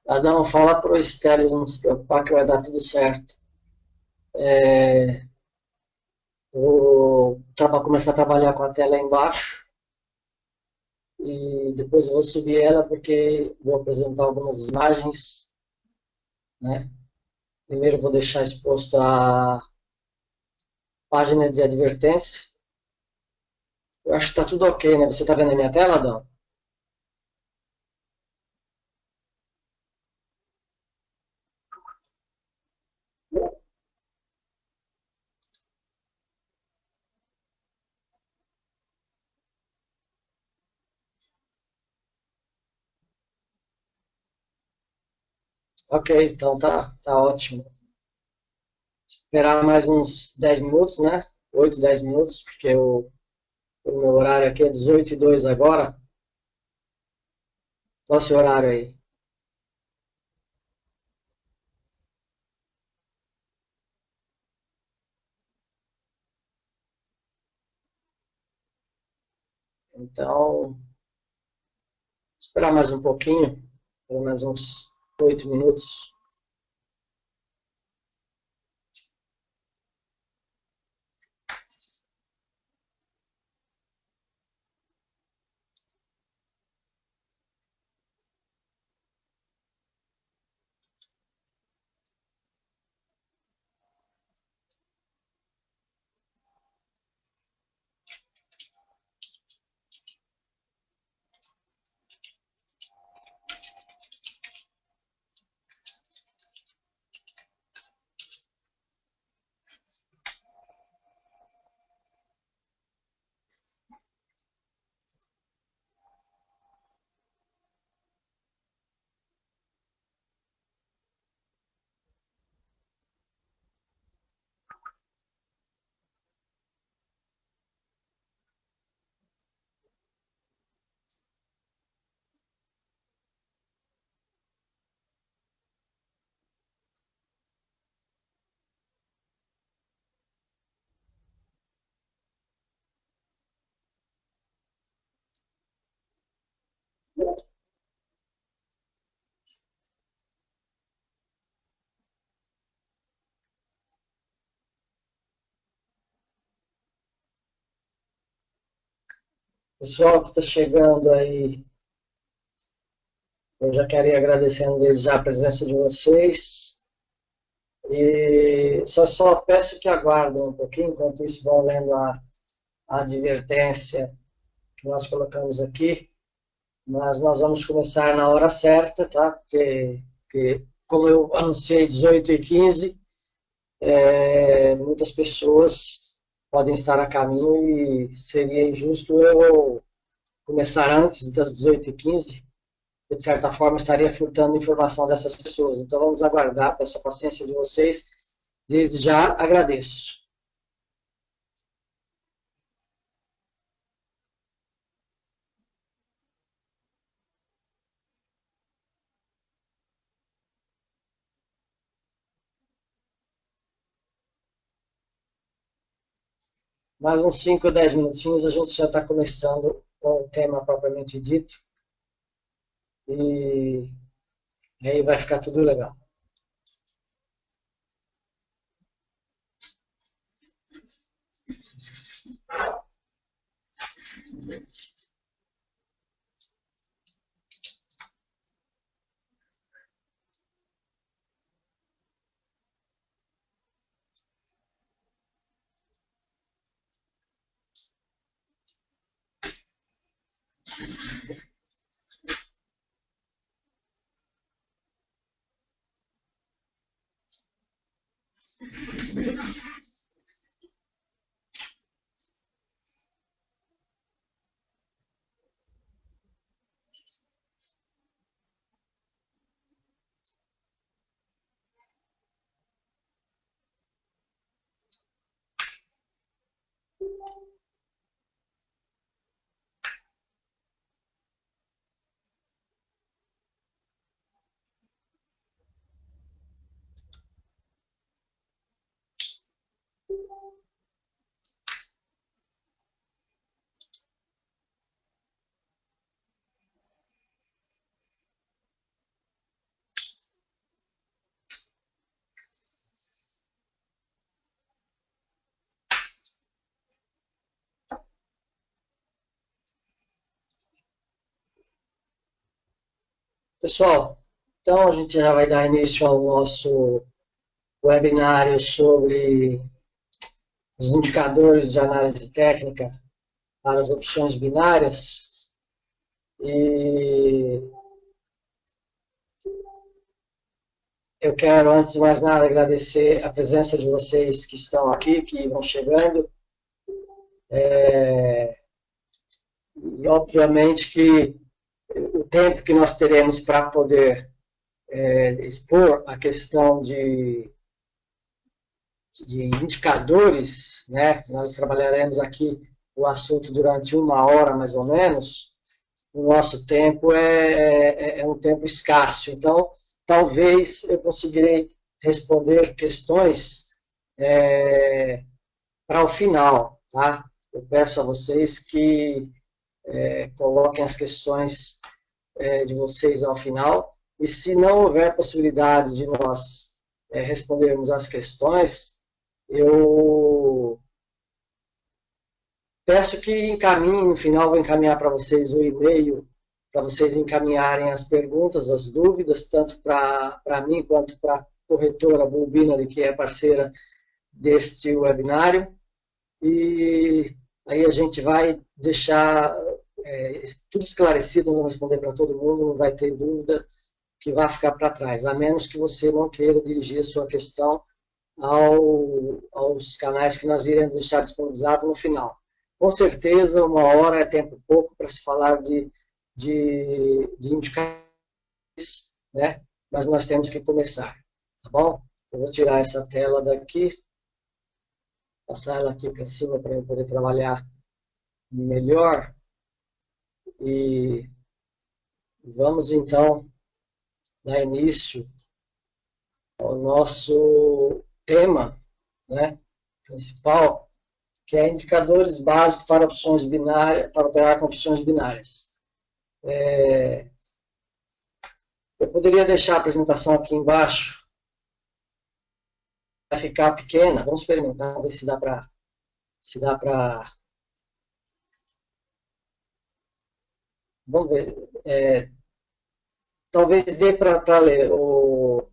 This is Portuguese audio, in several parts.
Adão, fala pro Estélio não se preocupar que vai dar tudo certo. É, começar a trabalhar com a tela aí embaixo e depois eu vou subir ela porque vou apresentar algumas imagens, né? Primeiro eu vou deixar exposto a página de advertência. Eu acho que está tudo ok, né? Você está vendo a minha tela, Adão? Ok, então tá ótimo. Esperar mais uns 10 minutos, né? 8, 10 minutos, porque o meu horário aqui é 18h02 agora. Qual é o seu horário aí? Então, esperar mais um pouquinho, pelo menos uns 8 minutos. Pessoal que está chegando aí, eu já quero ir agradecendo desde já a presença de vocês. E só peço que aguardem um pouquinho, enquanto isso vão lendo a advertência que nós colocamos aqui. Mas nós vamos começar na hora certa, tá? Porque como eu anunciei 18h15, muitas pessoas podem estar a caminho e seria injusto eu começar antes das 18h15, que de certa forma estaria furtando informação dessas pessoas. Então vamos aguardar, peço a paciência de vocês. Desde já agradeço. Mais uns 5 ou 10 minutinhos a gente já está começando com o tema propriamente dito e aí vai ficar tudo legal. Pessoal, então a gente já vai dar início ao nosso webinário sobre os indicadores de análise técnica para as opções binárias. E eu quero, antes de mais nada, agradecer a presença de vocês que estão aqui, que vão chegando. E, obviamente, que o tempo que nós teremos para poder expor a questão de indicadores, né? Nós trabalharemos aqui o assunto durante 1 hora, mais ou menos. O nosso tempo é um tempo escasso. Então, talvez eu conseguirei responder questões para o final, tá? Eu peço a vocês que coloquem as questões de vocês ao final, e se não houver possibilidade de nós respondermos as questões, eu peço que encaminhem, no final vou encaminhar para vocês o e-mail, para vocês encaminharem as perguntas, as dúvidas, tanto para mim quanto para a corretora Bulbinary, que é parceira deste webinário, e aí a gente vai deixar tudo esclarecido, não vou responder para todo mundo, não vai ter dúvida que vai ficar para trás, a menos que você não queira dirigir a sua questão aos canais que nós iremos deixar disponibilizados no final. Com certeza, 1 hora é tempo pouco para se falar de indicadores, né? Mas nós temos que começar, tá bom? Eu vou tirar essa tela daqui, passar ela aqui para cima para eu poder trabalhar melhor. E vamos então dar início ao nosso tema, né, principal, que é indicadores básicos para opções binárias, para operar com opções binárias. Eu poderia deixar a apresentação aqui embaixo, vai ficar pequena. Vamos experimentar, ver se dá para. Vamos ver. Talvez dê para ler. Eu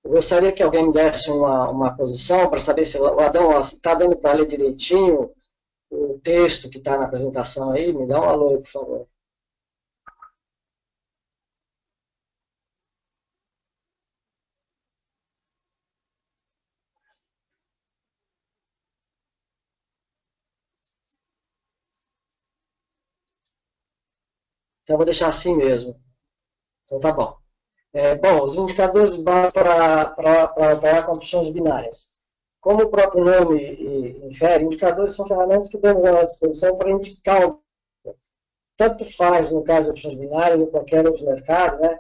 gostaria que alguém me desse uma posição para saber se o Adão está dando para ler direitinho o texto que está na apresentação aí. Me dá um alô, por favor. Então, eu vou deixar assim mesmo. Então, tá bom. Bom, os indicadores básicos para operar com opções binárias. Como o próprio nome infere, indicadores são ferramentas que temos à nossa disposição para indicar, tanto faz no caso de opções binárias ou qualquer outro mercado, né?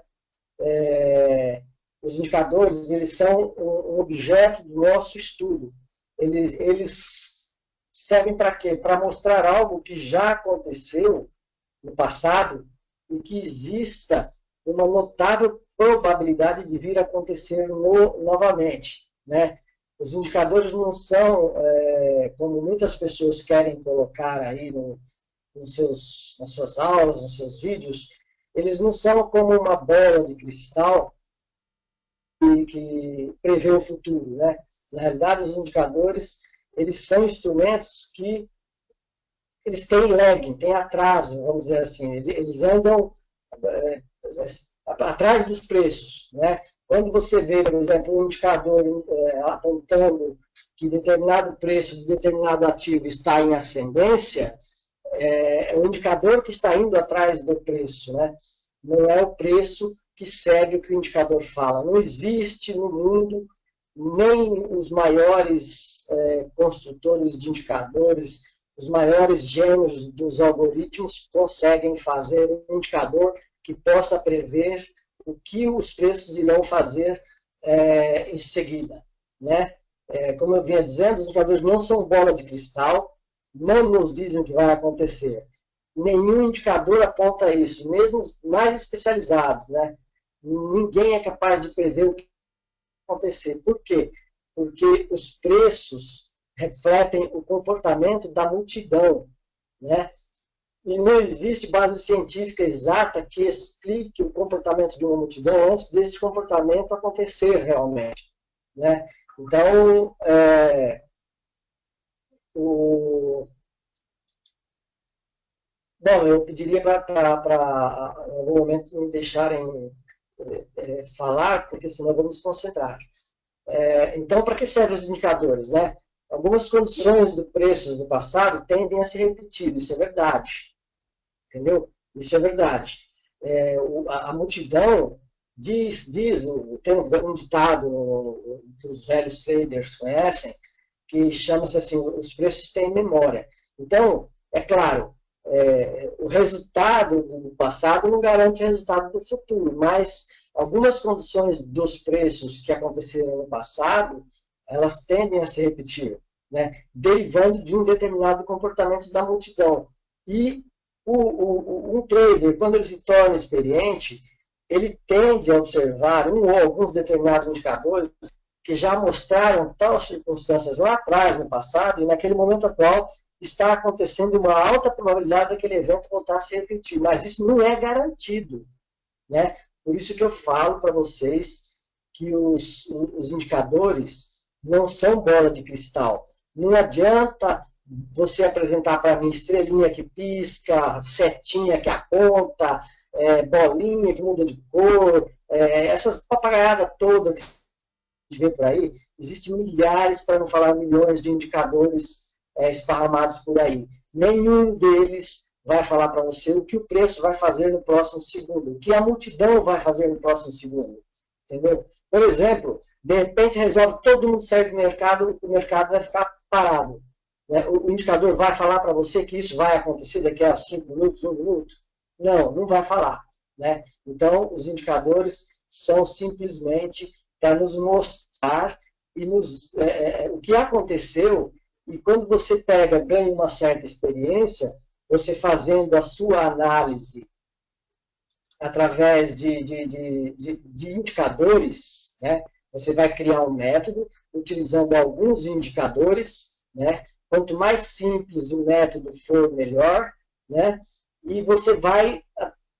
Os indicadores, eles são um objeto do nosso estudo. Eles servem para quê? Para mostrar algo que já aconteceu no passado e que exista uma notável probabilidade de vir a acontecer novamente, né? Os indicadores não são, como muitas pessoas querem colocar aí nas suas aulas, nos seus vídeos, eles não são como uma bola de cristal que prevê o futuro, né? Na realidade, os indicadores, eles são instrumentos que eles têm lagging, têm atraso, vamos dizer assim, eles andam atrás dos preços, né? Quando você vê, por exemplo, um indicador apontando que determinado preço de determinado ativo está em ascendência, é o indicador que está indo atrás do preço, né? Não é o preço que segue o que o indicador fala. Não existe no mundo nem os maiores construtores de indicadores, os maiores gênios dos algoritmos conseguem fazer um indicador que possa prever o que os preços irão fazer em seguida, né? Como eu vinha dizendo, os indicadores não são bola de cristal, não nos dizem o que vai acontecer. Nenhum indicador aponta isso, mesmo os mais especializados, né? Ninguém é capaz de prever o que vai acontecer. Por quê? Porque os preços refletem o comportamento da multidão, né? E não existe base científica exata que explique o comportamento de uma multidão antes desse comportamento acontecer realmente, né? Então, o, bom, eu pediria para, em algum momento, me deixarem falar, porque senão eu vou me desconcentrar. Então, para que servem os indicadores, né? Algumas condições do preços do passado tendem a se repetir, isso é verdade, entendeu? Isso é verdade. A multidão tem um ditado que os velhos traders conhecem, que chama-se assim, os preços têm memória. Então, é claro, o resultado do passado não garante o resultado do futuro, mas algumas condições dos preços que aconteceram no passado, elas tendem a se repetir, né? Derivando de um determinado comportamento da multidão. E um trader, quando ele se torna experiente, ele tende a observar um ou alguns determinados indicadores que já mostraram tais circunstâncias lá atrás, no passado, e naquele momento atual está acontecendo uma alta probabilidade daquele evento voltar a se repetir. Mas isso não é garantido, né? Por isso que eu falo para vocês que os indicadores não são bola de cristal. Não adianta você apresentar para mim estrelinha que pisca, setinha que aponta, bolinha que muda de cor, essas papagaiadas todas que vê por aí. Existem milhares, para não falar milhões, de indicadores esparramados por aí. Nenhum deles vai falar para você o que o preço vai fazer no próximo segundo, o que a multidão vai fazer no próximo segundo. Entendeu? Por exemplo, de repente resolve todo mundo sair do mercado, o mercado vai ficar parado. Né? O indicador vai falar para você que isso vai acontecer daqui a 5 minutos, 1 minuto? Não, não vai falar. Né? Então, os indicadores são simplesmente para nos mostrar o que aconteceu, e quando você ganha uma certa experiência, você fazendo a sua análise através de indicadores, né? Você vai criar um método utilizando alguns indicadores, né? Quanto mais simples o método for, melhor, né? E você vai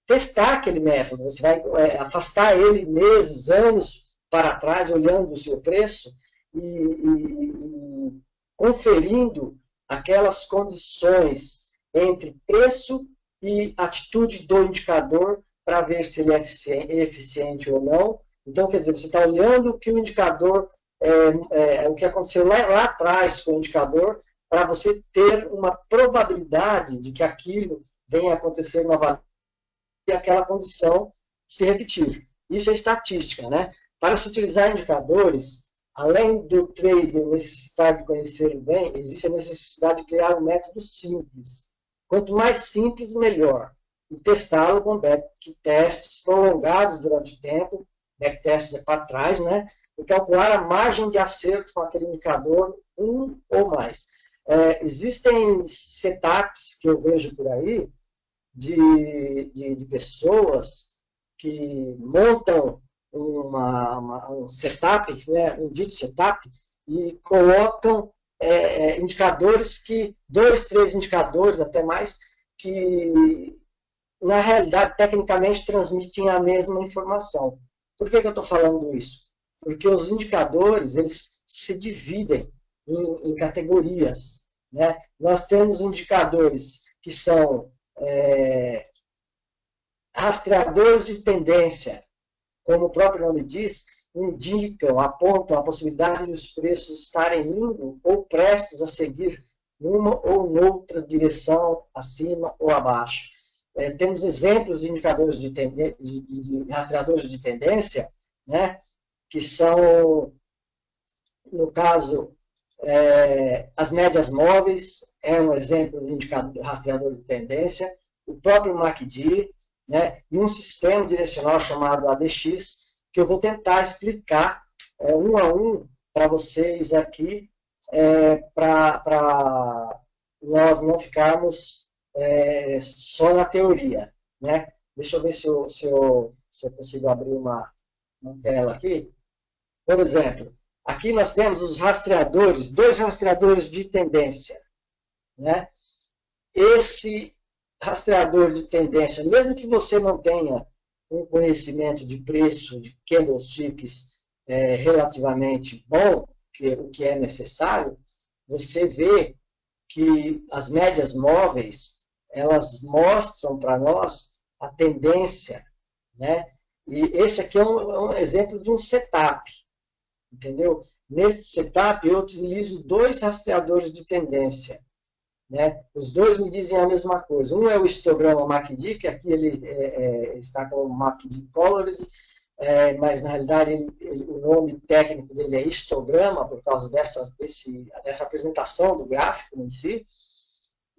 testar aquele método, você vai afastar ele meses, anos para trás, olhando o seu preço e conferindo aquelas condições entre preço e atitude do indicador para ver se ele é eficiente ou não. Então, quer dizer, você está olhando o que o indicador, o que aconteceu lá atrás com o indicador, para você ter uma probabilidade de que aquilo venha a acontecer novamente e aquela condição se repetir. Isso é estatística, né? Para se utilizar indicadores, além do trader necessitar de conhecer bem, existe a necessidade de criar um método simples. Quanto mais simples, melhor. E testá-lo com backtestes prolongados durante o tempo, backtestes é para trás, né? E calcular a margem de acerto com aquele indicador, um ou mais. Existem setups que eu vejo por aí de pessoas que montam um setup, né, um dito setup, e colocam indicadores dois, três indicadores, até mais, que na realidade, tecnicamente, transmitem a mesma informação. Por que eu estou falando isso? Porque os indicadores, eles se dividem em categorias. Né? Nós temos indicadores que são rastreadores de tendência, como o próprio nome diz, indicam, apontam a possibilidade de os preços estarem indo ou prestes a seguir numa ou noutra direção, acima ou abaixo. Temos exemplos de indicadores de rastreadores de tendência, né, que são, no caso, as médias móveis, é um exemplo de rastreador de tendência, o próprio MACD, né, e um sistema direcional chamado ADX, que eu vou tentar explicar um a um para vocês aqui, para nós não ficarmos só na teoria. Né? Deixa eu ver se eu consigo abrir uma tela aqui. Por exemplo, aqui nós temos os rastreadores, dois rastreadores de tendência. Né? Esse rastreador de tendência, mesmo que você não tenha um conhecimento de preço de candlesticks relativamente bom, o que é necessário, você vê que as médias móveis, elas mostram para nós a tendência, né? E esse aqui é um exemplo de um setup, entendeu? Nesse setup, eu utilizo dois rastreadores de tendência, né? Os dois me dizem a mesma coisa. Um é o histograma MACD, que aqui ele está com o MACD Colored, mas na realidade o nome técnico dele é histograma, por causa dessa apresentação do gráfico em si.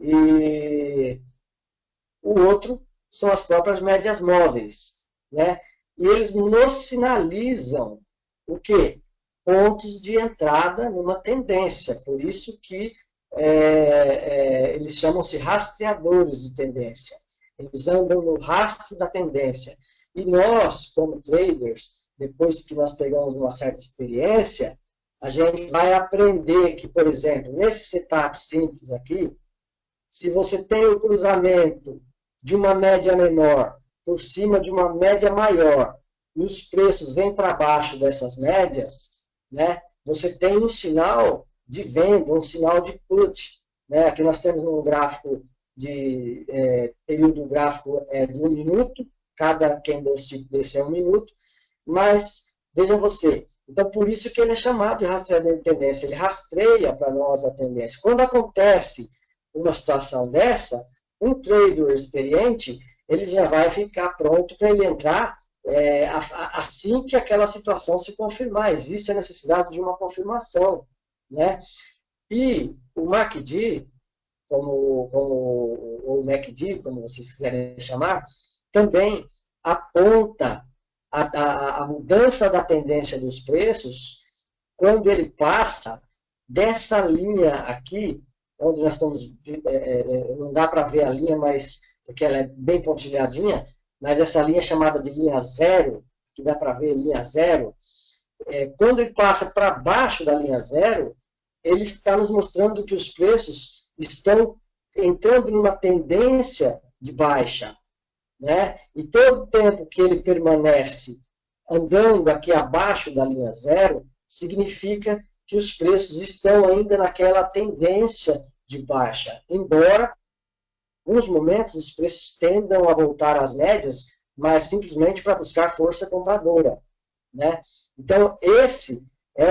E o outro são as próprias médias móveis, né? E eles nos sinalizam o quê? Pontos de entrada numa tendência. Por isso que eles chamam-se rastreadores de tendência. Eles andam no rastro da tendência. E nós, como traders, depois que nós pegamos uma certa experiência, a gente vai aprender que, por exemplo, nesse setup simples aqui, se você tem o cruzamento de uma média menor por cima de uma média maior, e os preços vêm para baixo dessas médias, né, você tem um sinal de venda, um sinal de put. Né? Aqui nós temos um gráfico de período gráfico de 1 minuto, cada candlestick desse é 1 minuto, mas vejam você, então por isso que ele é chamado de rastreador de tendência, ele rastreia para nós a tendência. Quando acontece uma situação dessa, um trader experiente, ele já vai ficar pronto para ele entrar assim que aquela situação se confirmar. Existe a necessidade de uma confirmação, né? E o MACD, ou MACD, como vocês quiserem chamar, também aponta a mudança da tendência dos preços quando ele passa dessa linha aqui, onde nós estamos, não dá para ver a linha, mas porque ela é bem pontilhadinha, mas essa linha chamada de linha zero, que dá para ver linha zero, quando ele passa para baixo da linha zero, ele está nos mostrando que os preços estão entrando numa tendência de baixa, né? E todo o tempo que ele permanece andando aqui abaixo da linha zero, significa que os preços estão ainda naquela tendência de baixa, embora em alguns momentos os preços tendam a voltar às médias, mas simplesmente para buscar força compradora, né? Então, esse é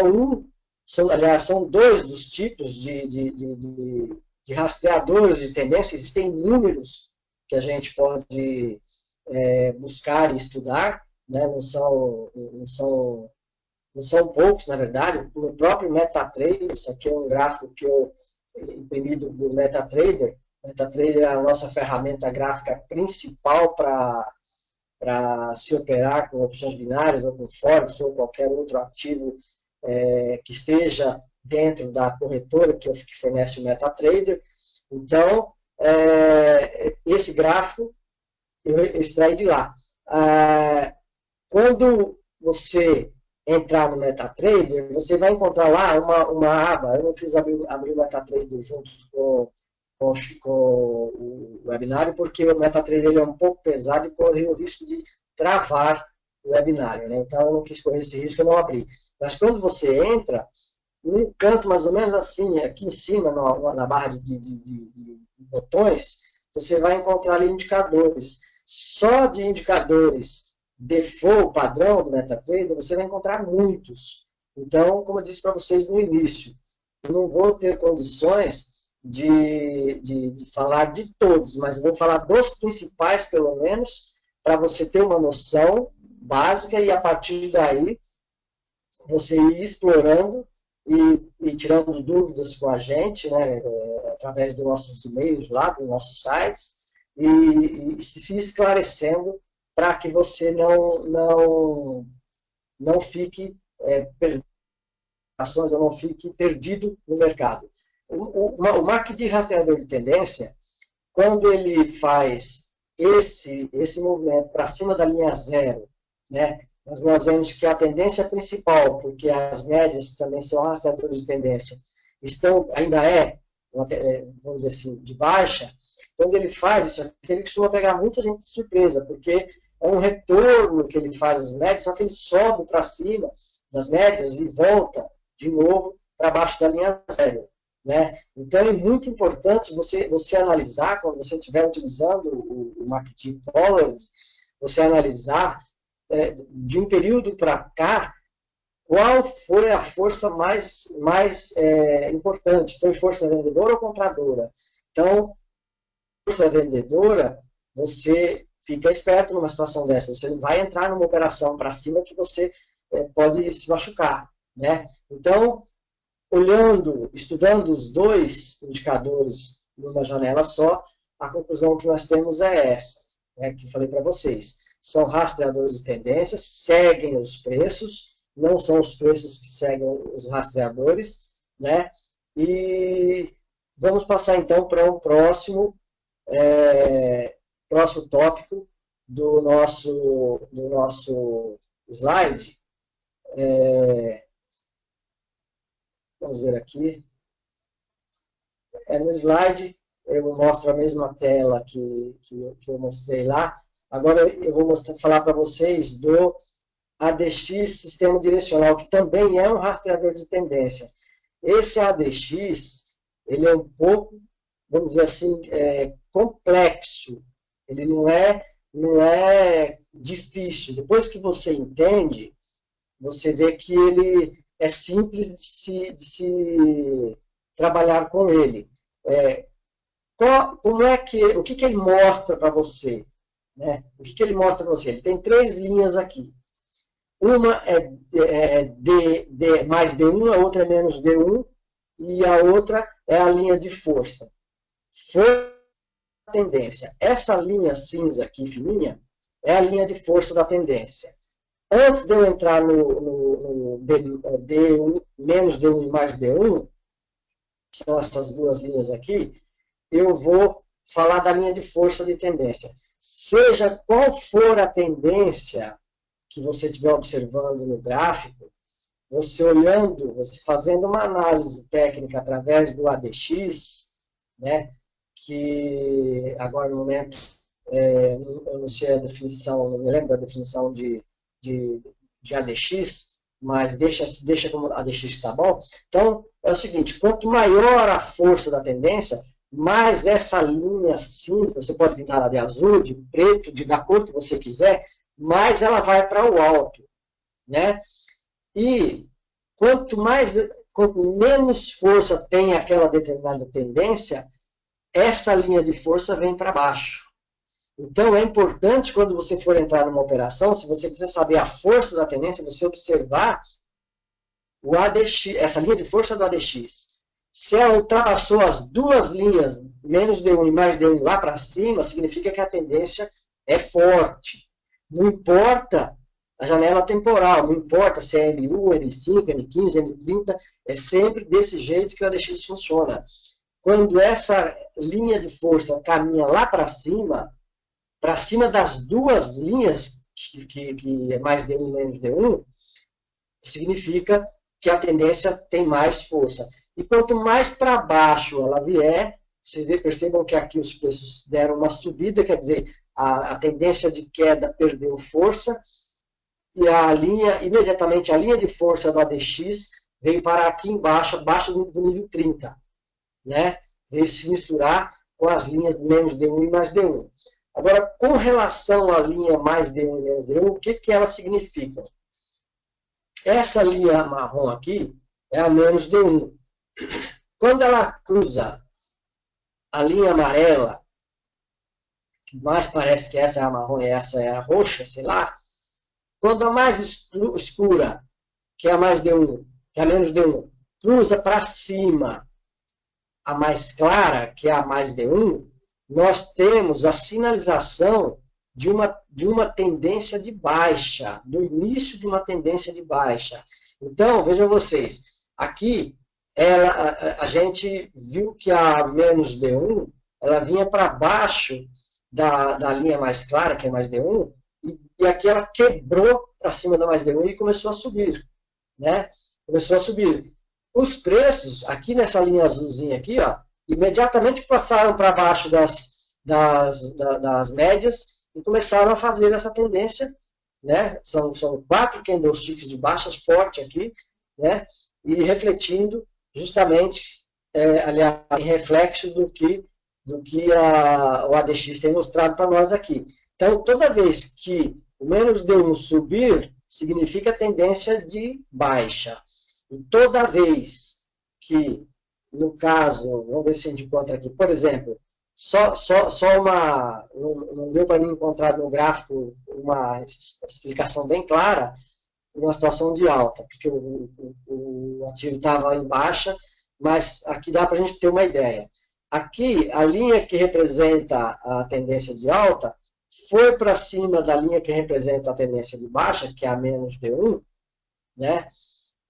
aliás, são dois dos tipos de rastreadores de tendência. Existem inúmeros que a gente pode buscar e estudar, né? Não são poucos, na verdade. No próprio MetaTrader, isso aqui é um gráfico que eu imprimi do MetaTrader. MetaTrader é a nossa ferramenta gráfica principal para se operar com opções binárias, ou com Forex, ou qualquer outro ativo que esteja dentro da corretora que fornece o MetaTrader. Então, esse gráfico eu extraí de lá. Quando você entrar no MetaTrader, você vai encontrar lá uma aba. Eu não quis abrir o MetaTrader junto com o webinário, porque o MetaTrader ele é um pouco pesado e corre o risco de travar o webinário, né? Então eu não quis correr esse risco, eu não abri. Mas quando você entra, num canto mais ou menos assim, aqui em cima, na barra de botões, você vai encontrar ali indicadores. Só de indicadores default, padrão do MetaTrader, você vai encontrar muitos. Então, como eu disse para vocês no início, eu não vou ter condições de falar de todos, mas vou falar dos principais, pelo menos, para você ter uma noção básica e, a partir daí, você ir explorando e tirando dúvidas com a gente, né, através dos nossos e-mails lá, dos nossos sites, e se esclarecendo para que você não fique perdendo ações ou não fique perdido no mercado. O MACD rastreador de tendência, quando ele faz esse movimento para cima da linha zero, né, nós vemos que a tendência principal, porque as médias também são rastreadores de tendência, ainda vamos dizer assim, de baixa, quando ele faz isso aqui, ele costuma pegar muita gente de surpresa, porque é um retorno que ele faz às médias, só que ele sobe para cima das médias e volta de novo para baixo da linha zero. Né? Então é muito importante você analisar, quando você estiver utilizando o MACD Colored, você analisar de um período para cá, qual foi a força mais importante? Foi força vendedora ou compradora? Então, força vendedora, você fica esperto numa situação dessa. Você não vai entrar numa operação para cima que você pode se machucar. Né? Então, estudando os dois indicadores numa janela só, a conclusão que nós temos é essa, né, que eu falei para vocês. São rastreadores de tendência, seguem os preços, não são os preços que seguem os rastreadores, né? E vamos passar então para o próximo tópico do nosso slide. Vamos ver aqui. No slide eu mostro a mesma tela que eu mostrei lá. Agora eu vou falar para vocês do ADX Sistema Direcional, que também é um rastreador de tendência. Esse ADX, ele é um pouco, vamos dizer assim, complexo. Ele não é difícil. Depois que você entende, você vê que ele é simples de se trabalhar com ele. O que ele mostra para você? Né? O que ele mostra para você? Ele tem 3 linhas aqui. Uma é D mais D1, a outra é menos D1, e a outra é a linha de força. Força da tendência. Essa linha cinza aqui, fininha, é a linha de força da tendência. Antes de eu entrar no D1, menos D1 e mais D1, que são essas duas linhas aqui, eu vou falar da linha de força de tendência. Seja qual for a tendência que você estiver observando no gráfico, você olhando, você fazendo uma análise técnica através do ADX, né, que agora no momento eu não sei a definição, não me lembro da definição de ADX, mas deixa como ADX tá bom. Então, é o seguinte, quanto maior a força da tendência, mais essa linha cinza, você pode pintar ela de azul, de preto, da cor que você quiser, mais ela vai para o alto. Né? E quanto menos força tem aquela determinada tendência, essa linha de força vem para baixo. Então, é importante, quando você for entrar numa operação, se você quiser saber a força da tendência, você observar o ADX, essa linha de força do ADX. Se ela ultrapassou as duas linhas, menos D1 e mais D1 lá para cima, significa que a tendência é forte. Não importa a janela temporal, não importa se é M1, M5, M15, M30, é sempre desse jeito que o ADX funciona. Quando essa linha de força caminha lá para cima das duas linhas, que é mais D1 e menos D1, significa que a tendência tem mais força. E quanto mais para baixo ela vier, vocês percebam que aqui os preços deram uma subida, quer dizer, a tendência de queda perdeu força, e imediatamente a linha de força do ADX veio parar aqui embaixo, abaixo do nível 30. Né? Veio se misturar com as linhas menos D1 e mais D1. Agora, com relação à linha mais D1 e menos D1, o que ela significa? Essa linha marrom aqui é a menos D1. Quando ela cruza a linha amarela, que mais parece que essa é a marrom e essa é a roxa, sei lá, quando a mais escura, que é a mais D1, que é a menos D1, cruza para cima a mais clara, que é a mais D1, nós temos a sinalização de uma tendência de baixa, do início de uma tendência de baixa. Então, vejam vocês, aqui a gente viu que a menos D1, ela vinha para baixo da linha mais clara, que é mais D1, e aqui ela quebrou para cima da mais D1 e começou a subir. Né? Começou a subir. Os preços, aqui nessa linha azulzinha aqui, ó, imediatamente passaram para baixo das das médias e começaram a fazer essa tendência, né? São 4 candlesticks de baixas forte aqui, né? E refletindo justamente, aliás, em reflexo do que o ADX tem mostrado para nós aqui. Então, toda vez que o menos D1 subir, significa tendência de baixa. E toda vez que, no caso, vamos ver se a gente encontra aqui, por exemplo, não deu para mim encontrar no gráfico uma explicação bem clara, uma situação de alta, porque o ativo estava em baixa, mas aqui dá para a gente ter uma ideia. Aqui, a linha que representa a tendência de alta foi para cima da linha que representa a tendência de baixa, que é a menos B1, né?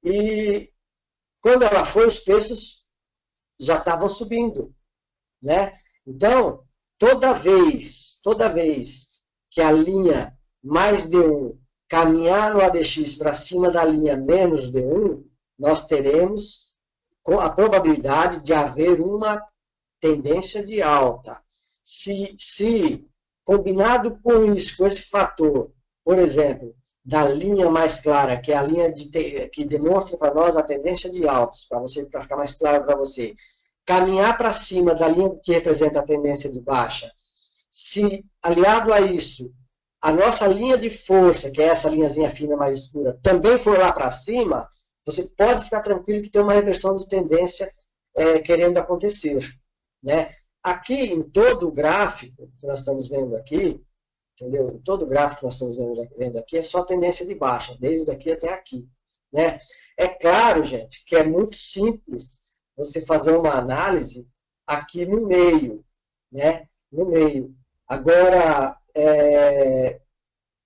E quando ela foi, os preços já estavam subindo, né? Então, toda vez que a linha mais D1 caminhar no ADX para cima da linha menos D1, nós teremos a probabilidade de haver uma tendência de alta. Se combinado com isso, com esse fator, por exemplo, da linha mais clara, que é a linha que demonstra para nós a tendência de altos, para ficar mais claro para você, caminhar para cima da linha que representa a tendência de baixa, se aliado a isso, a nossa linha de força, que é essa linhazinha fina mais escura, também for lá para cima, você pode ficar tranquilo que tem uma reversão de tendência querendo acontecer, né? Aqui, em todo o gráfico que nós estamos vendo aqui, entendeu? Em todo o gráfico que nós estamos vendo aqui, é só tendência de baixa, desde aqui até aqui, né? É claro, gente, que é muito simples você fazer uma análise aqui no meio, né? No meio. Agora,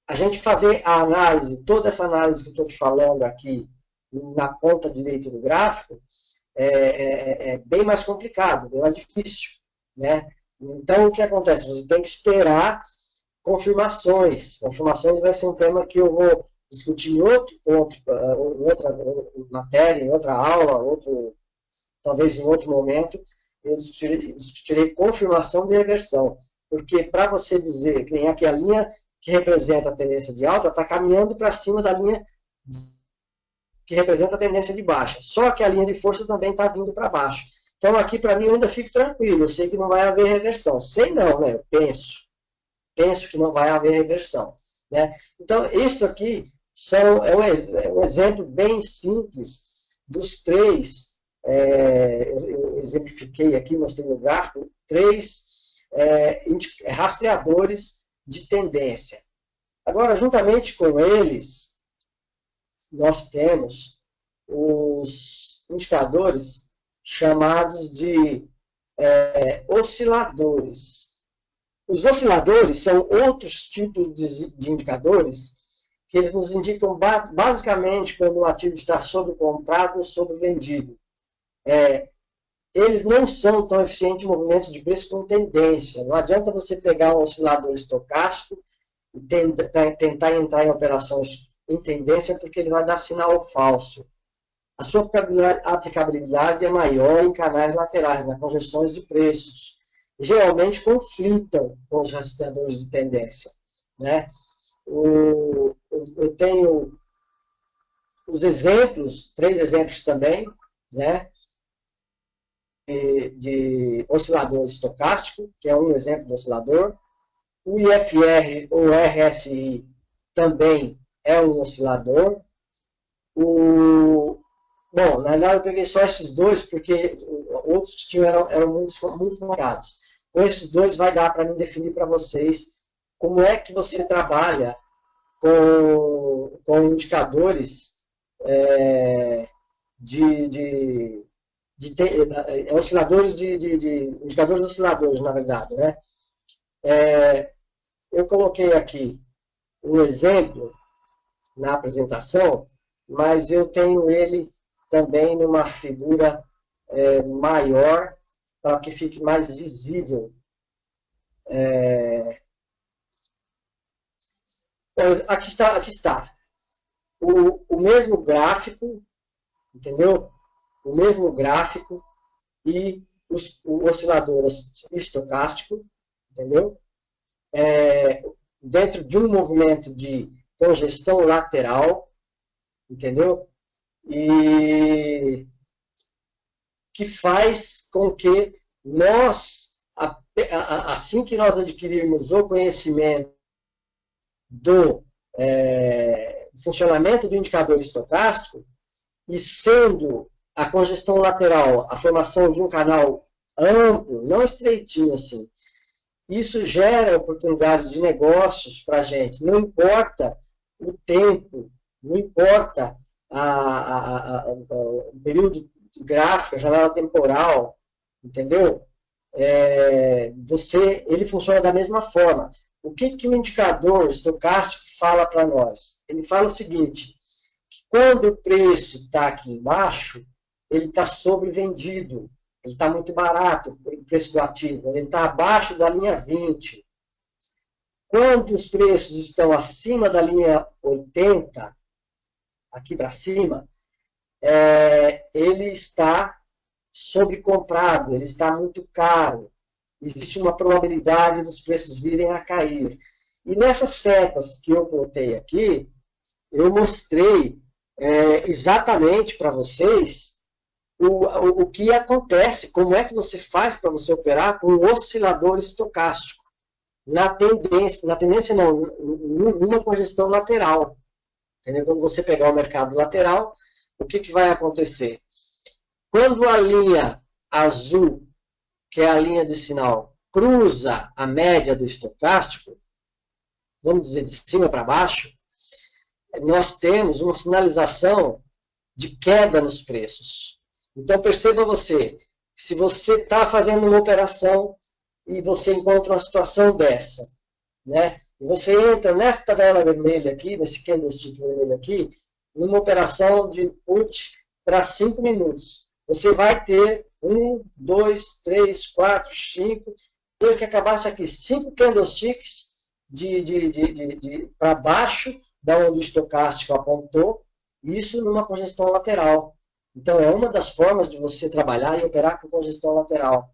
a gente fazer a análise, toda essa análise que eu estou te falando aqui, na ponta direita do gráfico, é bem mais complicado, bem mais difícil, né? Então, o que acontece? Você tem que esperar confirmações. Confirmações vai ser um tema que eu vou discutir em outro ponto, em outra matéria, em outra aula, talvez em outro momento, eu discutirei confirmação de reversão. Porque para você dizer que nem aqui a linha que representa a tendência de alta está caminhando para cima da linha que representa a tendência de baixa. Só que a linha de força também está vindo para baixo. Então, aqui, para mim, eu ainda fico tranquilo. Eu sei que não vai haver reversão. Sei não, né? Eu penso que não vai haver reversão, né? Então, isso aqui é um exemplo bem simples dos três, eu exemplifiquei aqui, mostrei no gráfico, 3 rastreadores de tendência. Agora, juntamente com eles, nós temos os indicadores chamados de osciladores. Os osciladores são outros tipos de indicadores que eles nos indicam basicamente quando o ativo está sobrecomprado ou sobrevendido. Eles não são tão eficientes em movimentos de preço com tendência. Não adianta você pegar um oscilador estocástico e tentar entrar em operações em tendência, porque ele vai dar sinal falso. A sua aplicabilidade é maior em canais laterais, nas conversões de preços. Geralmente conflitam com os rastreadores de tendência, né? Eu tenho os exemplos, 3 exemplos também, né? De oscilador estocástico, que é um exemplo de oscilador. O IFR ou RSI também é um oscilador. Bom, na verdade eu peguei só esses 2, porque outros que tinham eram muito marcados. Com esses 2 vai dar para mim definir para vocês como é que você trabalha com indicadores osciladores indicadores osciladores, na verdade, né? Eu coloquei aqui um exemplo na apresentação, mas eu tenho ele também numa figura maior, para que fique mais visível. Aqui está. O mesmo gráfico, entendeu? O mesmo gráfico e o oscilador estocástico entendeu? É, dentro de um movimento de congestão lateral, entendeu? E que faz com que nós, assim que nós adquirirmos o conhecimento do funcionamento do indicador estocástico, e sendo a congestão lateral a formação de um canal amplo, não estreitinho assim, isso gera oportunidades de negócios para a gente. Não importa o tempo, não importa o período gráfico, a janela temporal, entendeu? Ele funciona da mesma forma. O que o indicador estocástico fala para nós? Ele fala o seguinte, que quando o preço está aqui embaixo, ele está sobrevendido, ele está muito barato, o preço do ativo, ele está abaixo da linha 20. Quando os preços estão acima da linha 80, aqui para cima, ele está sobrecomprado, ele está muito caro. Existe uma probabilidade dos preços virem a cair. E nessas setas que eu botei aqui, eu mostrei exatamente para vocês o que acontece, como é que você faz para você operar com um oscilador estocástico. Na tendência não, numa congestão lateral. Entendeu? Quando você pegar o mercado lateral, o que vai acontecer? Quando a linha azul, que é a linha de sinal, cruza a média do estocástico, vamos dizer de cima para baixo, nós temos uma sinalização de queda nos preços. Então perceba você, se você está fazendo uma operação e você encontra uma situação dessa, né? E você entra nesta vela vermelha aqui, nesse candlestick vermelho aqui, numa operação de put para 5 minutos. Você vai ter 1, 2, 3, 4, 5, ter que acabasse aqui 5 candlesticks para baixo da onde o estocástico apontou, isso numa congestão lateral. Então, é uma das formas de você trabalhar e operar com congestão lateral,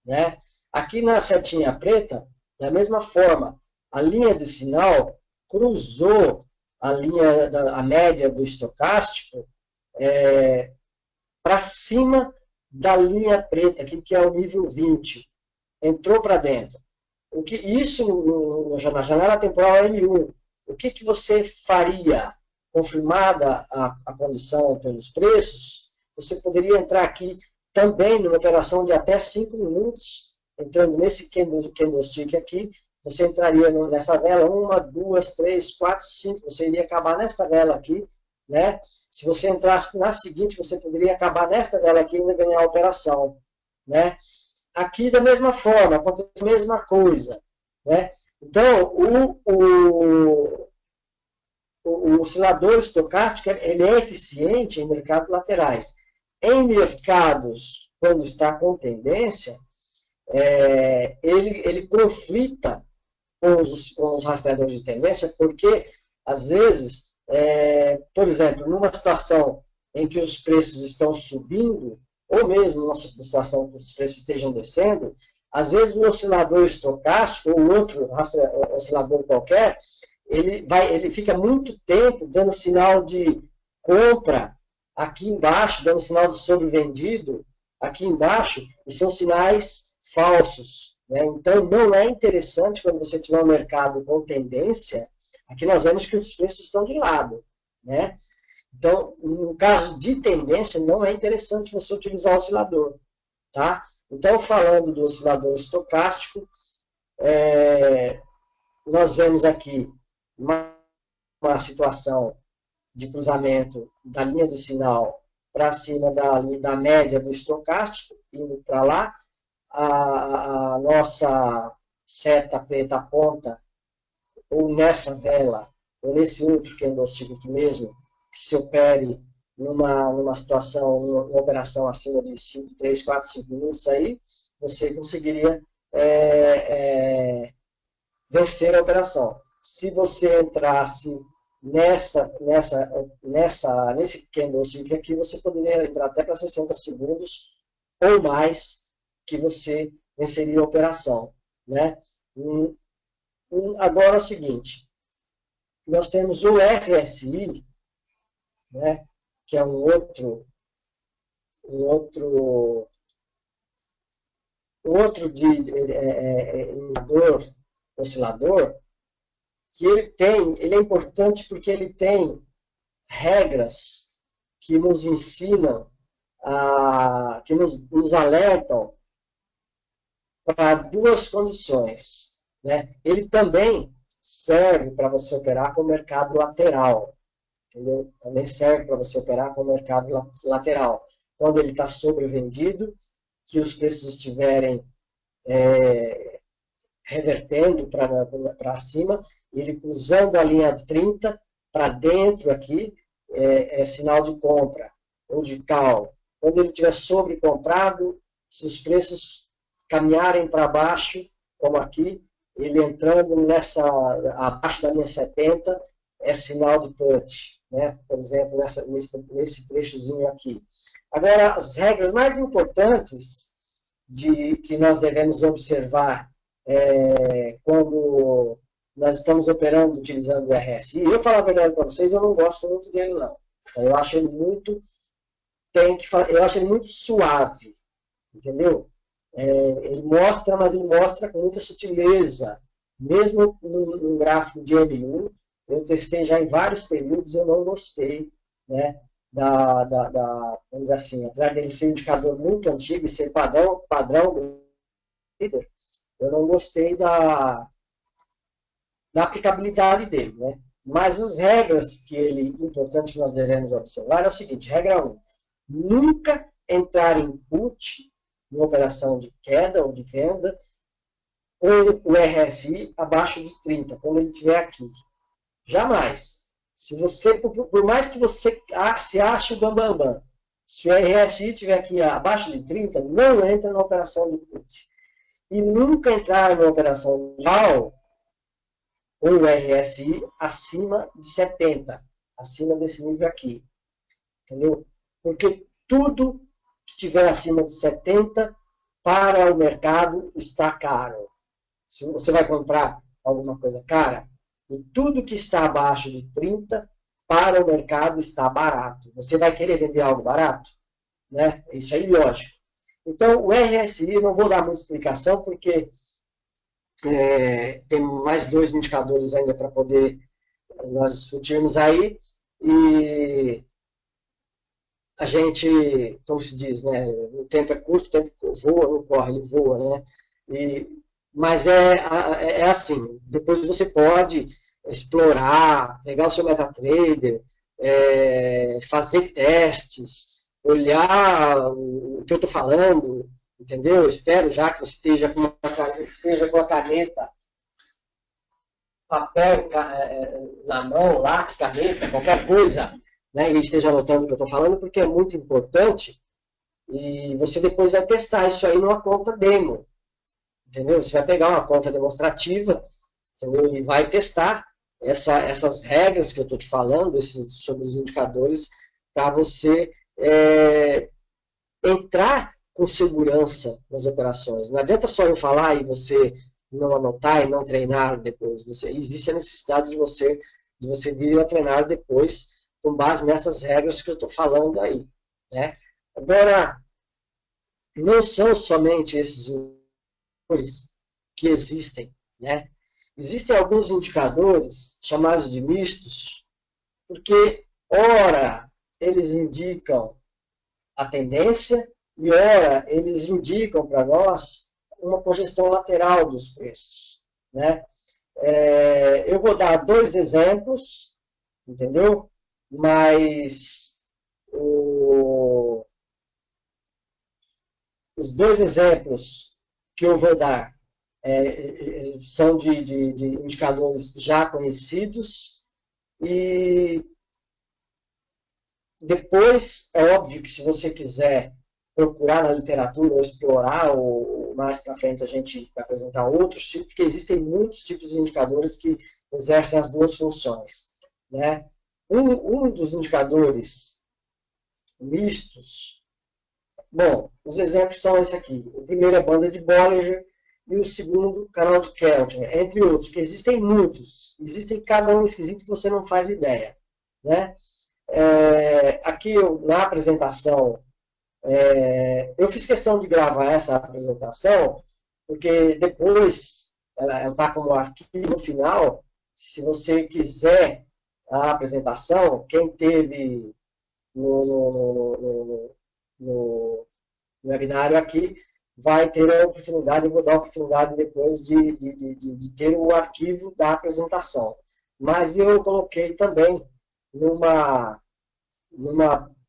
né? Aqui na setinha preta, da mesma forma, a linha de sinal cruzou a média do estocástico para cima da linha preta, aqui, que é o nível 20. Entrou para dentro. Isso na janela temporal M1. O que você faria? Confirmada a condição pelos preços, você poderia entrar aqui também numa operação de até 5 minutos, entrando nesse candlestick aqui, você entraria nessa vela 1, 2, 3, 4, 5, você iria acabar nesta vela aqui, né? Se você entrasse na seguinte, você poderia acabar nesta vela aqui e ainda ganhar a operação, né? Aqui da mesma forma, acontece a mesma coisa, né? Então, o oscilador estocástico ele é eficiente em mercados laterais. Em mercados, quando está com tendência, ele conflita com os rastreadores de tendência, porque, às vezes, por exemplo, numa situação em que os preços estão subindo, ou mesmo numa situação que os preços estejam descendo, às vezes o oscilador estocástico, ou outro oscilador qualquer, ele fica muito tempo dando sinal de compra aqui embaixo, dando sinal de sobrevendido aqui embaixo, e são sinais falsos, né? Então, não é interessante quando você tiver um mercado com tendência, aqui nós vemos que os preços estão de lado, né? Então, no caso de tendência, não é interessante você utilizar o oscilador, tá? Então, falando do oscilador estocástico, nós vemos aqui uma situação de cruzamento da linha de sinal para cima da média do estocástico, indo para lá. A nossa seta preta aponta, ou nessa vela, ou nesse outro candlestick aqui mesmo, que se opere numa situação, numa operação acima de 5, 3, 4, 5 minutos, aí você conseguiria vencer a operação. Se você entrasse nesse candlestick aqui, você poderia entrar até para 60 segundos ou mais que você venceria a operação, né? Agora é o seguinte, nós temos o RSI, né, que é um outro indicador, oscilador, que ele é importante porque ele tem regras que nos ensinam, que nos alertam para duas condições, né? Ele também serve para você operar com o mercado lateral, entendeu? Também serve para você operar com o mercado lateral. Quando ele está sobrevendido, que os preços estiverem revertendo para cima, ele cruzando a linha 30 para dentro aqui, é sinal de compra ou de call. Quando ele estiver sobrecomprado, se os preços caminharem para baixo, como aqui, ele entrando abaixo da linha 70, é sinal de put, né? Por exemplo, nesse trechozinho aqui. Agora, as regras mais importantes que nós devemos observar quando nós estamos operando utilizando o RSI, eu falo a verdade para vocês, eu não gosto muito dele, não. Eu acho ele muito, eu acho ele muito suave, entendeu? Ele mostra, mas ele mostra com muita sutileza. Mesmo no gráfico de M1, eu testei já em vários períodos, eu não gostei, né, vamos dizer assim, apesar dele ser um indicador muito antigo e ser padrão do líder, eu não gostei da aplicabilidade dele, né? Mas as regras importante que nós devemos observar é o seguinte, regra 1, nunca entrar em put, em operação de queda ou de venda, com o RSI abaixo de 30, quando ele estiver aqui. Jamais. Por mais que você se ache o bambambam, se o RSI estiver aqui abaixo de 30, não entra na operação de put. E nunca entrar na operação de call ou o RSI acima de 70, acima desse nível aqui. Entendeu? Porque tudo que estiver acima de 70 para o mercado está caro. Se você vai comprar alguma coisa cara, e tudo que está abaixo de 30 para o mercado está barato. Você vai querer vender algo barato? Né? Isso é ilógico. Então, o RSI, eu não vou dar muita explicação, porque tem mais dois indicadores ainda para poder nós discutirmos aí, e a gente, como se diz, né, o tempo é curto, o tempo voa, não corre, ele voa, né? Mas é assim, depois você pode explorar, pegar o seu MetaTrader, fazer testes, olhar o que eu estou falando, entendeu? Eu espero já que você esteja com a caneta, papel na mão, lápis, caneta, qualquer coisa, né, e esteja anotando o que eu estou falando, porque é muito importante, e você depois vai testar isso aí numa conta demo, entendeu? Você vai pegar uma conta demonstrativa, entendeu? E vai testar essas regras que eu estou te falando, sobre os indicadores, para você entrar com segurança nas operações. Não adianta só eu falar e você não anotar e não treinar depois. Existe a necessidade de você vir a treinar depois, com base nessas regras que eu estou falando aí, né? Agora, não são somente esses indicadores que existem, né? Existem alguns indicadores chamados de mistos, porque, ora, eles indicam a tendência e, ora, eles indicam para nós uma congestão lateral dos preços, né? Eu vou dar dois exemplos, entendeu? Mas os dois exemplos que eu vou dar são de indicadores já conhecidos, e depois, é óbvio que se você quiser procurar na literatura ou explorar, ou mais para frente a gente vai apresentar outros tipos, porque existem muitos tipos de indicadores que exercem as duas funções, né? Um dos indicadores mistos, bom, os exemplos são esse aqui. O primeiro é banda de Bollinger, e o segundo canal de Keltner, entre outros, que existem muitos. Existem cada um esquisito que você não faz ideia. Né? Aqui na apresentação, eu fiz questão de gravar essa apresentação, porque depois ela está como arquivo no final. Se você quiser a apresentação, quem teve no webinário aqui vai ter a oportunidade, eu vou dar a oportunidade depois de ter o arquivo da apresentação. Mas eu coloquei também numa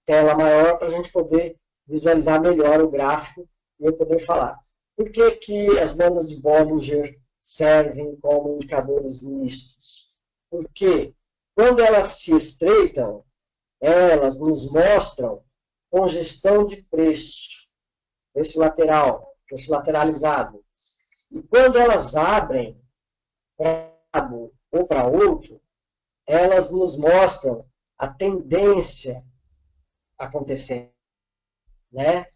tela maior para a gente poder visualizar melhor o gráfico e eu poder falar. Por que que as bandas de Bollinger servem como indicadores mistos? Porque quando elas se estreitam, elas nos mostram congestão de preço lateralizado. E quando elas abrem para um lado ou para outro, elas nos mostram a tendência acontecendo. Né?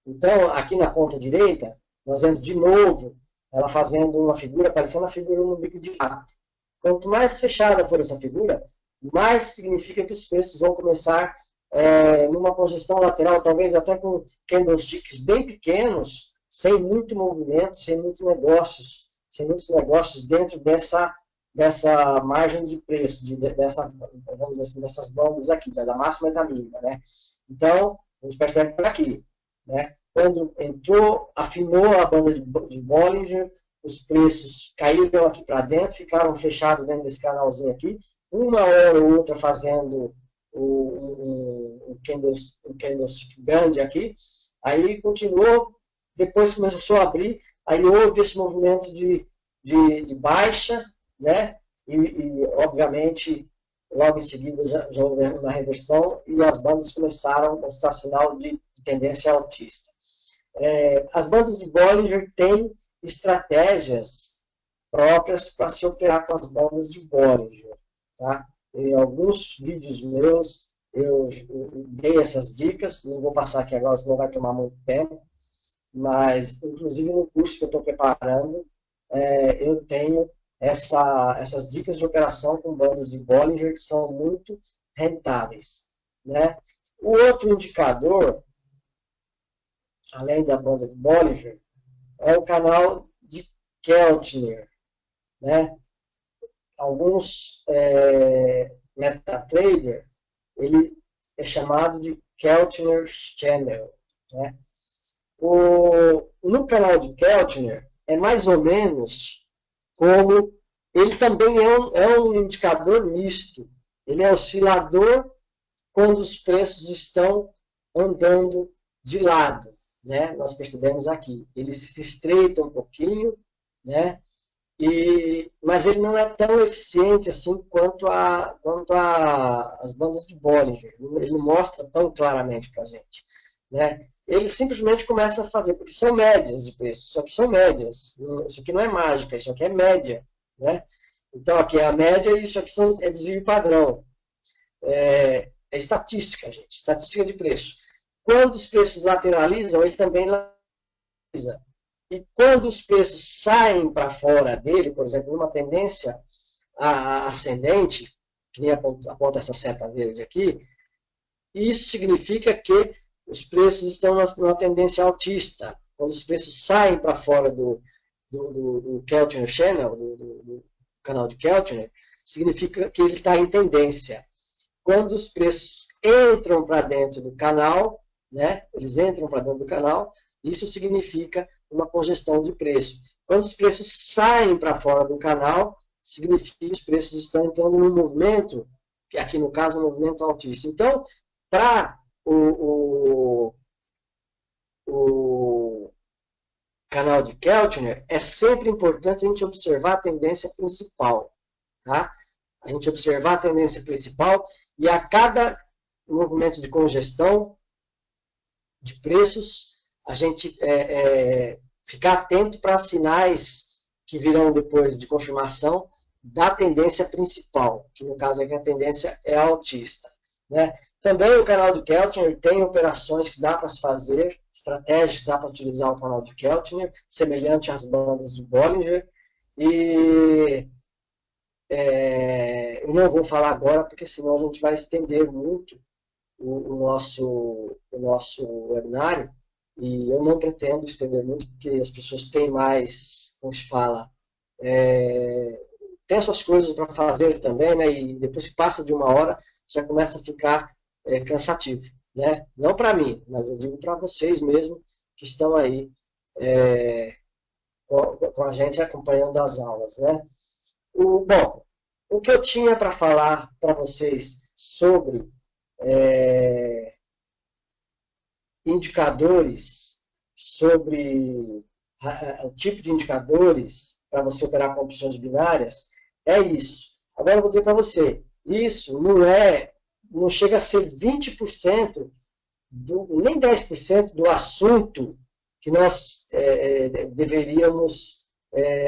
Então, aqui na ponta direita, nós vemos de novo ela fazendo uma figura, parecendo a figura no bico de gato. Quanto mais fechada for essa figura, mais significa que os preços vão começar numa congestão lateral, talvez até com candlesticks bem pequenos, sem muito movimento, sem muitos negócios dentro dessa margem de preço, vamos dizer assim, dessas bandas aqui, da máxima e da mínima. Né? Então, a gente percebe por aqui. Né? Quando afinou a banda de Bollinger, os preços caíram aqui para dentro, ficaram fechados dentro desse canalzinho aqui, uma hora ou outra fazendo um candlestick grande aqui, aí continuou, depois começou a abrir, aí houve esse movimento de baixa, né? E obviamente, logo em seguida já houve uma reversão e as bandas começaram a mostrar sinal de tendência altista. As bandas de Bollinger têm estratégias próprias para se operar com as bandas de Bollinger. Tá? Em alguns vídeos meus, eu dei essas dicas, não vou passar aqui agora, senão vai tomar muito tempo, mas, inclusive, no curso que eu estou preparando, eu tenho essas dicas de operação com bandas de Bollinger que são muito rentáveis. Né? O outro indicador, além da banda de Bollinger, é o canal de Keltner. Né? Alguns MetaTrader, ele é chamado de Keltner Channel. Né? No canal de Keltner, é mais ou menos como ele também é um indicador misto. Ele é oscilador quando os preços estão andando de lado. Né? Nós percebemos aqui. Ele se estreita um pouquinho, né? Mas ele não é tão eficiente assim quanto as bandas de Bollinger. Ele não mostra tão claramente para a gente. Né? Ele simplesmente começa a fazer, porque são médias de preço, só que são médias. Isso aqui não é mágica, isso aqui é média. Né? Então, aqui é a média e isso aqui é desvio padrão. É estatística, gente, estatística de preço. Quando os preços lateralizam, ele também lateraliza. E quando os preços saem para fora dele, por exemplo, numa tendência ascendente, que nem aponta essa seta verde aqui, isso significa que os preços estão numa tendência altista. Quando os preços saem para fora do Keltner Channel, do canal de Keltner, significa que ele está em tendência. Quando os preços entram para dentro do canal, né, eles entram para dentro do canal, isso significa uma congestão de preço. Quando os preços saem para fora do canal, significa que os preços estão entrando num movimento, que aqui no caso é um movimento altíssimo. Então, para o canal de Keltner, é sempre importante a gente observar a tendência principal. Tá? A gente observar a tendência principal e a cada movimento de congestão de preços, a gente ficar atento para sinais que virão depois de confirmação da tendência principal, que no caso aqui a tendência é altista. Né? Também o canal de Keltner tem operações que dá para se fazer estratégias, dá para utilizar o canal de Keltner, semelhante às bandas de Bollinger, e eu não vou falar agora, porque senão a gente vai estender muito o nosso webinário, e eu não pretendo estender muito, porque as pessoas têm mais, como se fala, tem as suas coisas para fazer também, né? E depois que passa de uma hora, já começa a ficar cansativo, né? Não para mim, mas eu digo para vocês mesmo que estão aí com a gente acompanhando as aulas, né? Bom, o que eu tinha para falar para vocês sobre indicadores, sobre o tipo de indicadores para você operar com opções binárias, é isso. Agora eu vou dizer para você, isso não chega a ser 20%, nem 10% do assunto que nós deveríamos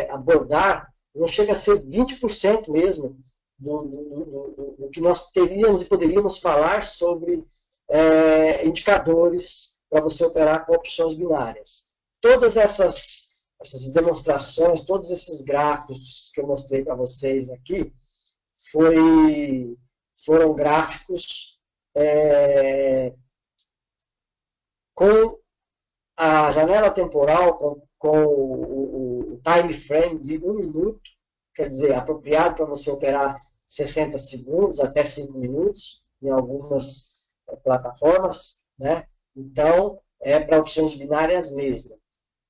abordar, não chega a ser 20% mesmo do que nós teríamos e poderíamos falar sobre indicadores para você operar com opções binárias. Todas essas demonstrações, todos esses gráficos que eu mostrei para vocês aqui, foram gráficos com a janela temporal, com o time frame de 1 minuto, quer dizer, apropriado para você operar 60 segundos até 5 minutos, em algumas plataformas, né? Então, é para opções binárias mesmo.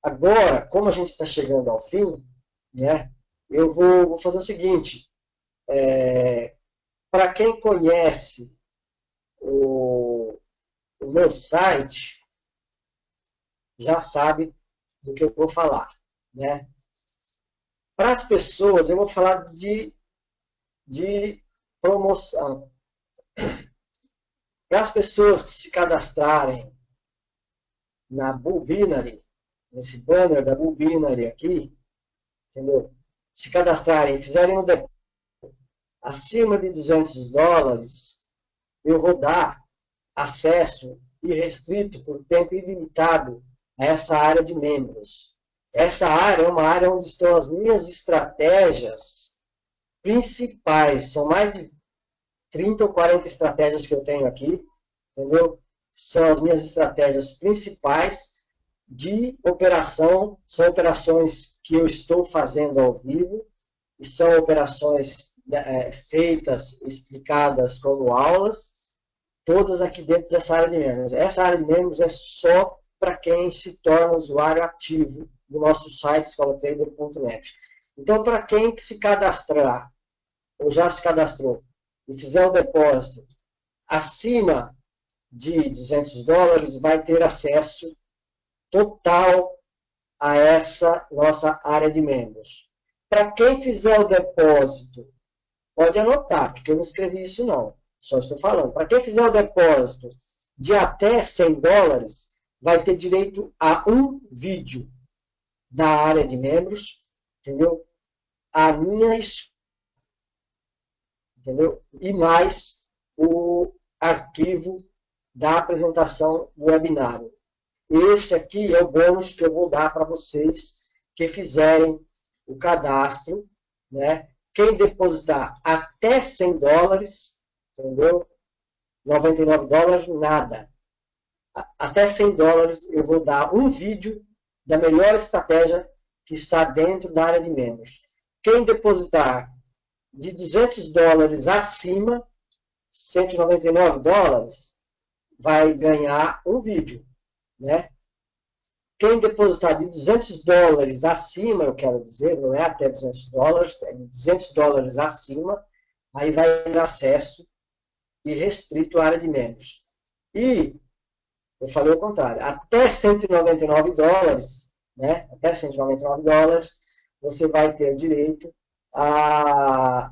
Agora, como a gente está chegando ao fim, né, eu vou fazer o seguinte, para quem conhece o meu site, já sabe do que eu vou falar, né? Para as pessoas, eu vou falar de promoção. Para as pessoas que se cadastrarem na Bullbinary, nesse banner da Bullbinary aqui, entendeu? Se cadastrarem e fizerem um depósito acima de $200, eu vou dar acesso irrestrito por tempo ilimitado a essa área de membros. Essa área é uma área onde estão as minhas estratégias principais. São mais de 30 ou 40 estratégias que eu tenho aqui, entendeu? São as minhas estratégias principais de operação, são operações que eu estou fazendo ao vivo, e são operações feitas, explicadas como aulas, todas aqui dentro dessa área de membros. Essa área de membros é só para quem se torna usuário ativo do nosso site, escolatrader.net. Então, para quem que se cadastrar, ou já se cadastrou, e fizer o depósito acima de $200, vai ter acesso total a essa nossa área de membros. Para quem fizer o depósito, pode anotar, porque eu não escrevi isso não, só estou falando. Para quem fizer o depósito de até $100, vai ter direito a um vídeo da área de membros, entendeu? A minha escola, entendeu? E mais o arquivo da apresentação do webinário. Esse aqui é o bônus que eu vou dar para vocês que fizerem o cadastro, né? Quem depositar até $100, entendeu? $99, nada. Até $100 eu vou dar um vídeo da melhor estratégia que está dentro da área de membros. Quem depositar de $200 acima, $199, vai ganhar um vídeo, né? Quem depositar de $200 acima, eu quero dizer, não é até $200, é de $200 acima, aí vai ter acesso irrestrito à área de membros. E eu falei o contrário, até $199, né? Até $199, você vai ter direito a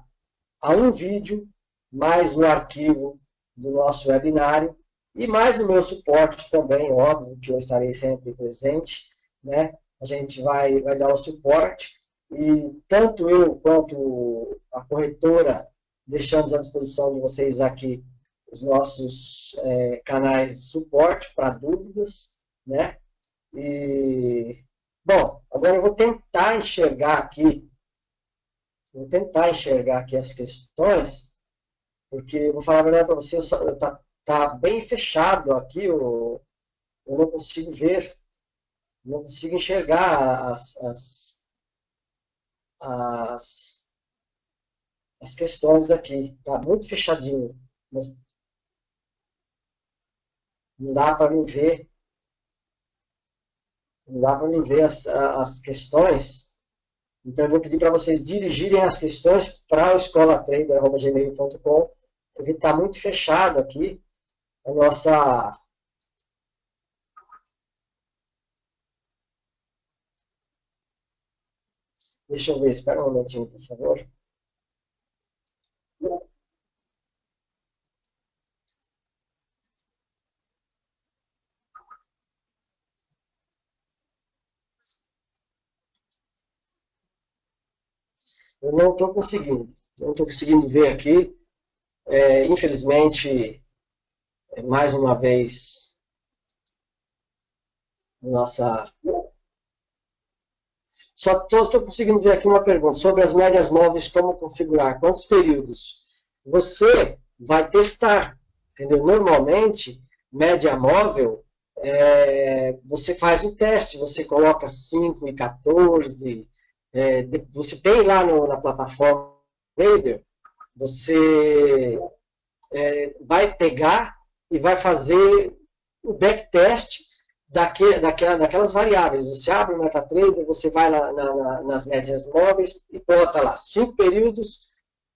um vídeo, mais o arquivo do nosso webinário, e mais o meu suporte também, óbvio, que eu estarei sempre presente, né? A gente vai dar o suporte, e tanto eu quanto a corretora deixamos à disposição de vocês aqui os nossos canais de suporte para dúvidas, né? E, bom, agora eu vou tentar enxergar aqui as questões, porque eu vou falar a verdade para você, tá bem fechado aqui, eu não consigo ver, não consigo enxergar as, as questões daqui, tá muito fechadinho, mas não dá para me ver, não dá para me ver as questões. Então eu vou pedir para vocês dirigirem as questões para o escolatrader.gmail.com, porque está muito fechado aqui a nossa. Deixa eu ver, espera um momentinho, por favor. Eu não estou conseguindo. Não estou conseguindo ver aqui. Infelizmente, mais uma vez, nossa. Só estou conseguindo ver aqui uma pergunta sobre as médias móveis, como configurar, quantos períodos. Você vai testar, entendeu? Normalmente, média móvel, você faz o teste, você coloca 5 e 14, você tem lá na plataforma Trader, você vai pegar e vai fazer o backtest daquelas variáveis. Você abre o MetaTrader, você vai nas médias móveis e bota lá 5 períodos,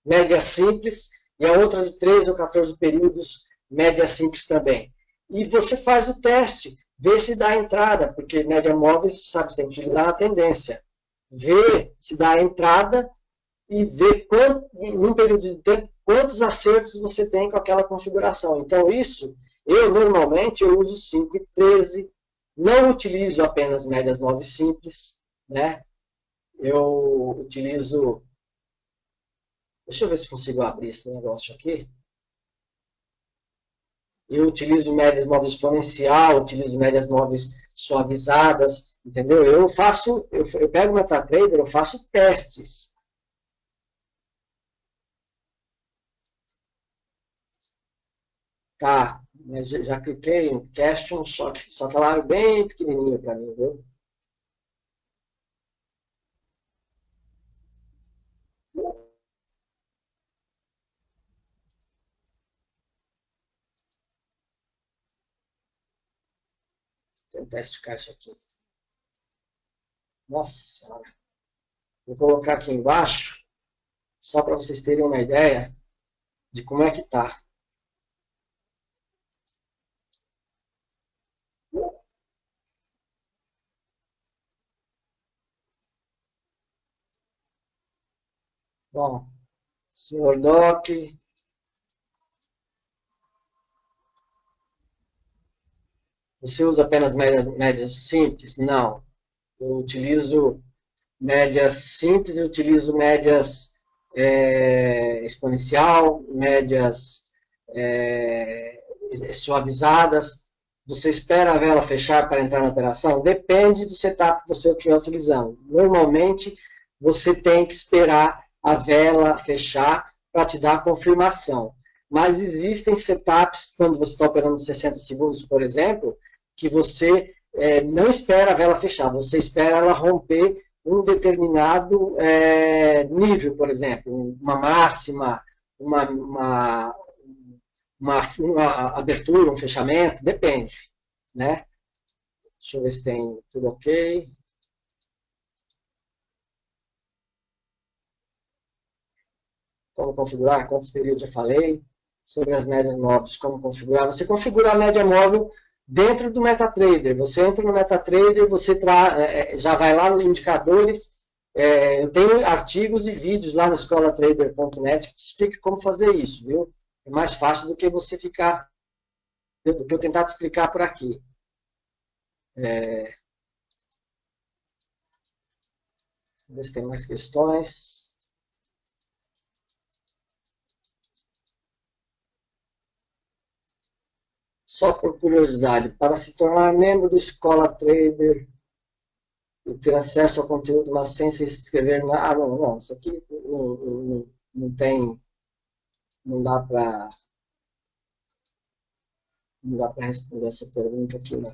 média simples, e a outra de 13 ou 14 períodos, média simples também. E você faz o teste, vê se dá entrada, porque média móvel, você sabe, você tem que utilizar na tendência. Vê se dá entrada e ver num período de tempo quantos acertos você tem com aquela configuração. Então, isso, eu normalmente eu uso 5 e 13, não utilizo apenas médias móveis simples, né? Eu utilizo. Deixa eu ver se consigo abrir esse negócio aqui. Eu utilizo médias móveis exponencial, utilizo médias móveis suavizadas, entendeu? Eu pego o MetaTrader, eu faço testes. Tá, mas já cliquei em question, só que ela é bem pequenininho para mim, viu? Tem um teste de caixa aqui. Nossa Senhora. Vou colocar aqui embaixo, só para vocês terem uma ideia de como é que tá. Bom, senhor Doc, você usa apenas médias simples? Não. Eu utilizo médias simples, eu utilizo médias exponencial, médias é, suavizadas. Você espera a vela fechar para entrar na operação? Depende do setup que você estiver utilizando. Normalmente, você tem que esperar a vela fechar para te dar a confirmação. Mas existem setups, quando você está operando 60 segundos, por exemplo, que você não espera a vela fechar, você espera ela romper um determinado nível, por exemplo, uma máxima, uma, uma, uma abertura, um fechamento, depende, né? Deixa eu ver se tem tudo ok. Como configurar, quantos períodos já falei. Sobre as médias móveis, como configurar. Você configura a média móvel dentro do MetaTrader. Você entra no MetaTrader, você já vai lá nos indicadores. Eu tenho artigos e vídeos lá no escolatrader.net que te explica como fazer isso, viu? É mais fácil do que você ficar, do que eu tentar te explicar por aqui. Ver se tem mais questões. Só por curiosidade, para se tornar membro do Escola Trader e ter acesso ao conteúdo, mas sem se inscrever na... Ah, não, não, isso aqui não tem, não dá para responder essa pergunta aqui, não.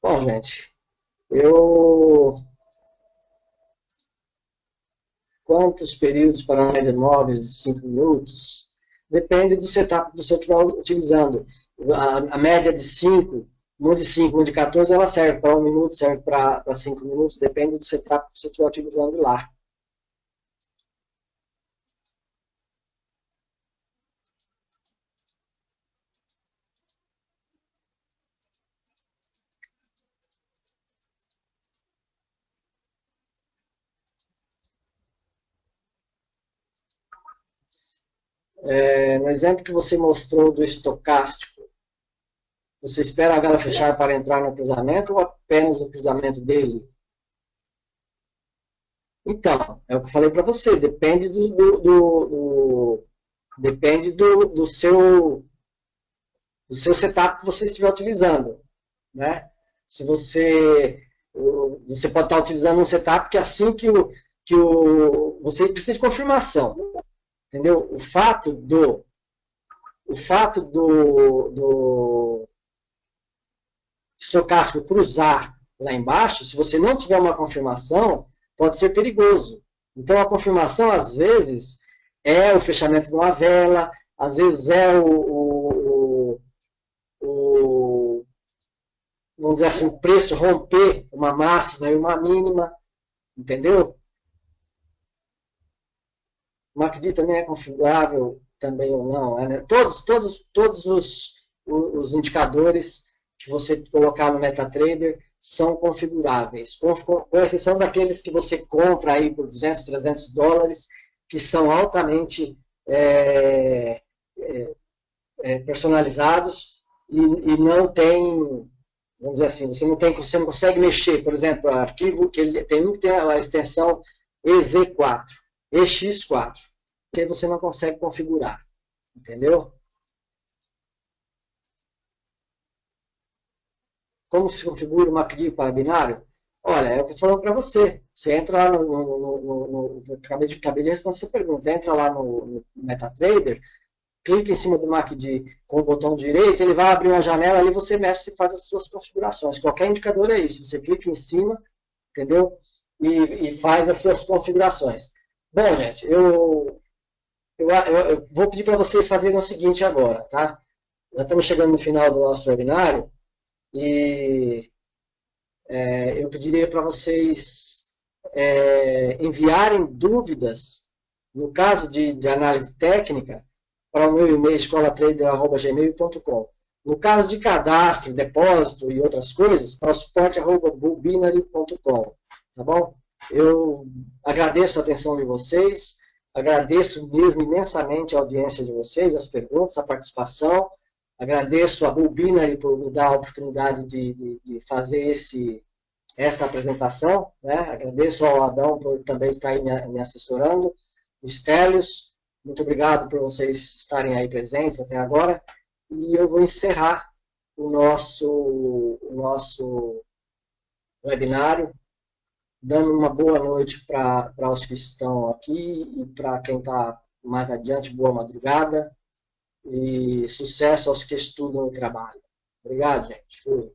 Bom, gente, quantos períodos para uma média móvel de 5 minutos? Depende do setup que você estiver utilizando. A média de 5, um de 5, um de 14, ela serve para 1 minuto, serve para 5 minutos, depende do setup que você estiver utilizando lá. No exemplo que você mostrou do estocástico, você espera a vela fechar para entrar no cruzamento ou apenas no cruzamento dele? Então, é o que eu falei para você, depende depende do seu setup que você estiver utilizando, né? Se você pode estar utilizando um setup que assim você precisa de confirmação, entendeu? O fato do estocástico cruzar lá embaixo, se você não tiver uma confirmação, pode ser perigoso. Então, a confirmação, às vezes, é o fechamento de uma vela, às vezes é vamos dizer assim, o preço romper uma máxima e uma mínima, entendeu? O MACD também é configurável, também ou não. Né? Todos os indicadores que você colocar no MetaTrader são configuráveis, com exceção daqueles que você compra aí por 200, 300 dólares, que são altamente personalizados e não tem, vamos dizer assim, você não consegue mexer, por exemplo, arquivo que ele tem um que tem a extensão EZ4, EX4, aí você não consegue configurar, entendeu? Como se configura o MACD para binário? Olha, é o que eu estou falando para você. Você entra lá acabei de responder essa pergunta. Entra lá no MetaTrader, clica em cima do MACD com o botão direito, ele vai abrir uma janela ali, você mexe e faz as suas configurações. Qualquer indicador é isso. Você clica em cima, entendeu? E faz as suas configurações. Bom, gente, eu vou pedir para vocês fazerem o seguinte agora, tá? Já estamos chegando no final do nosso webinário. E eu pediria para vocês enviarem dúvidas, no caso de análise técnica, para o meu e-mail escolatrader@gmail.com. No caso de cadastro, depósito e outras coisas, para o suporte@bubinary.com. Tá bom? Eu agradeço a atenção de vocês, agradeço mesmo imensamente a audiência de vocês, as perguntas, a participação. Agradeço a Bulbinary por me dar a oportunidade de fazer essa apresentação. Né? Agradeço ao Adão por também estar aí me assessorando. Estélios, muito obrigado por vocês estarem aí presentes até agora. E eu vou encerrar o nosso webinário, dando uma boa noite para os que estão aqui e para quem está mais adiante, boa madrugada. E sucesso aos que estudam e trabalham. Obrigado, gente. Fui.